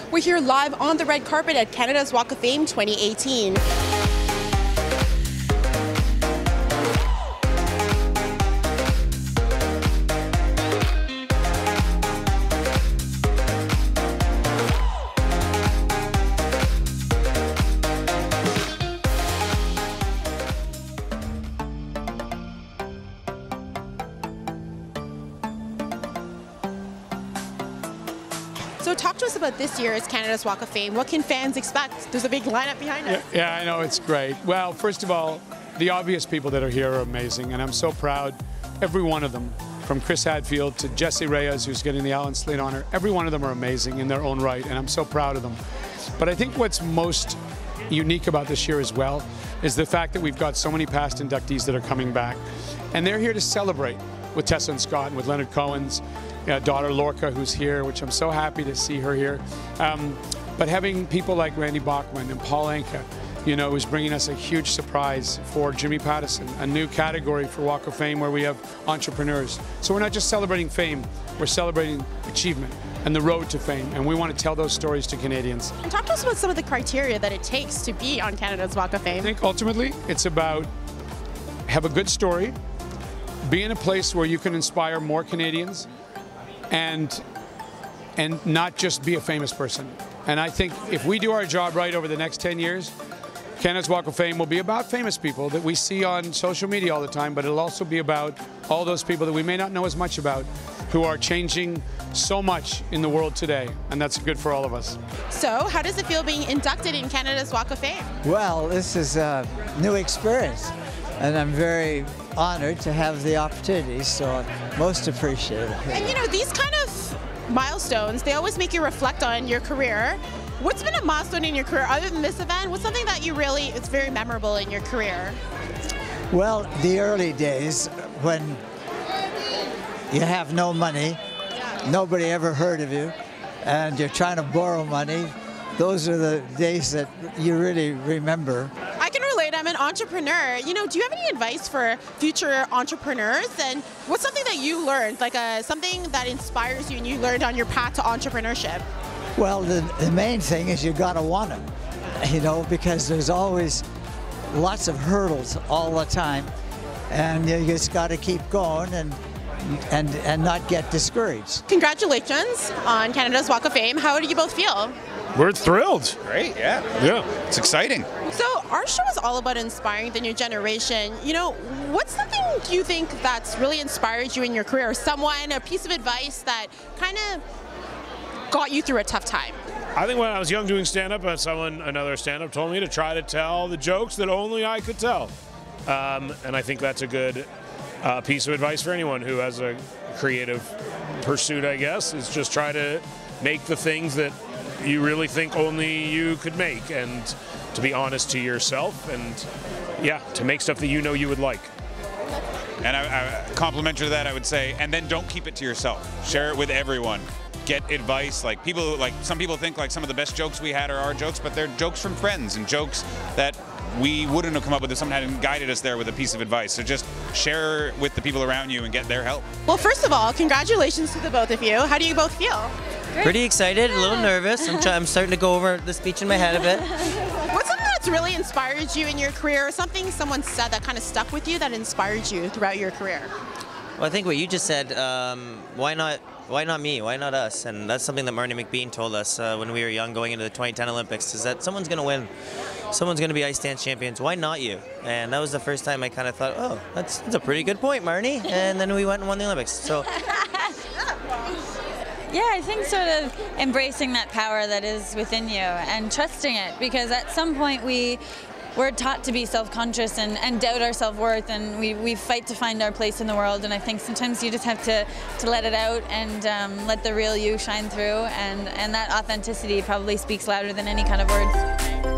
We're here live on the red carpet at Canada's Walk of Fame 2018. So talk to us about this year's Canada's Walk of Fame. What can fans expect? There's a big lineup behind us. Yeah, I know, it's great. Well, first of all, the obvious people that are here are amazing, and I'm so proud, every one of them, from Chris Hadfield to Jesse Reyes, who's getting the Alan Slade honor, every one of them are amazing in their own right, and I'm so proud of them. But I think what's most unique about this year as well is the fact that we've got so many past inductees that are coming back, and they're here to celebrate with Tessa and Scott and with Leonard Cohen's daughter Lorca, who's here, which I'm so happy to see her here. But having people like Randy Bachman and Paul Anka, you know, who's bringing us a huge surprise for Jimmy Pattison, a new category for Walk of Fame where we have entrepreneurs. So we're not just celebrating fame, we're celebrating achievement and the road to fame, and we want to tell those stories to Canadians. And talk to us about some of the criteria that it takes to be on Canada's Walk of Fame. I think ultimately it's about have a good story, be in a place where you can inspire more Canadians, and not just be a famous person. And I think if we do our job right over the next 10 years, Canada's Walk of Fame will be about famous people that we see on social media all the time, but it'll also be about all those people that we may not know as much about who are changing so much in the world today, and that's good for all of us. So, how does it feel being inducted in Canada's Walk of Fame? Well, this is a new experience, and I'm very honored to have the opportunity, so I most appreciate it. And you know, these kind of milestones, they always make you reflect on your career. What's been a milestone in your career other than this event? What's something that it's very memorable in your career? Well, the early days when you have no money, nobody ever heard of you, and you're trying to borrow money, those are the days that you really remember. I can relate, I'm an entrepreneur. You know, do you have any advice for future entrepreneurs? And what's something that you learned, like something that inspires you and you learned on your path to entrepreneurship? Well, the main thing is you gotta want it, you know, because there's always lots of hurdles all the time, and you just gotta keep going and not get discouraged. Congratulations on Canada's Walk of Fame. How do you both feel? We're thrilled. Great, yeah. Yeah. It's exciting. So our show is all about inspiring the new generation. You know, what's something do you think that's really inspired you in your career? Someone, a piece of advice that kind of got you through a tough time? I think when I was young doing stand-up, another stand-up told me to try to tell the jokes that only I could tell. And I think that's a good piece of advice for anyone who has a creative pursuit, I guess, is just try to make the things that you really think only you could make, and to be honest to yourself, and yeah, to make stuff that you know you would like. And I complimentary to that, I would say, and then don't keep it to yourself. Share it with everyone. Get advice. Like some people think like some of the best jokes we had are our jokes, but they're jokes from friends and jokes that we wouldn't have come up with if someone hadn't guided us there with a piece of advice. So just share with the people around you and get their help. Well, first of all, congratulations to the both of you. How do you both feel? Pretty excited, a little nervous. I'm starting to go over the speech in my head a bit. What's something that's really inspired you in your career, or something someone said that kind of stuck with you that inspired you throughout your career? Well, I think what you just said, why not me? Why not us? And that's something that Marnie McBean told us when we were young going into the 2010 Olympics, is that someone's going to win. Someone's going to be ice dance champions. Why not you? And that was the first time I kind of thought, oh, that's a pretty good point, Marnie. And then we went and won the Olympics. So. Yeah, I think sort of embracing that power that is within you and trusting it, because at some point we're taught to be self-conscious and doubt our self-worth, and we fight to find our place in the world, and I think sometimes you just have to let it out and let the real you shine through, and that authenticity probably speaks louder than any kind of words.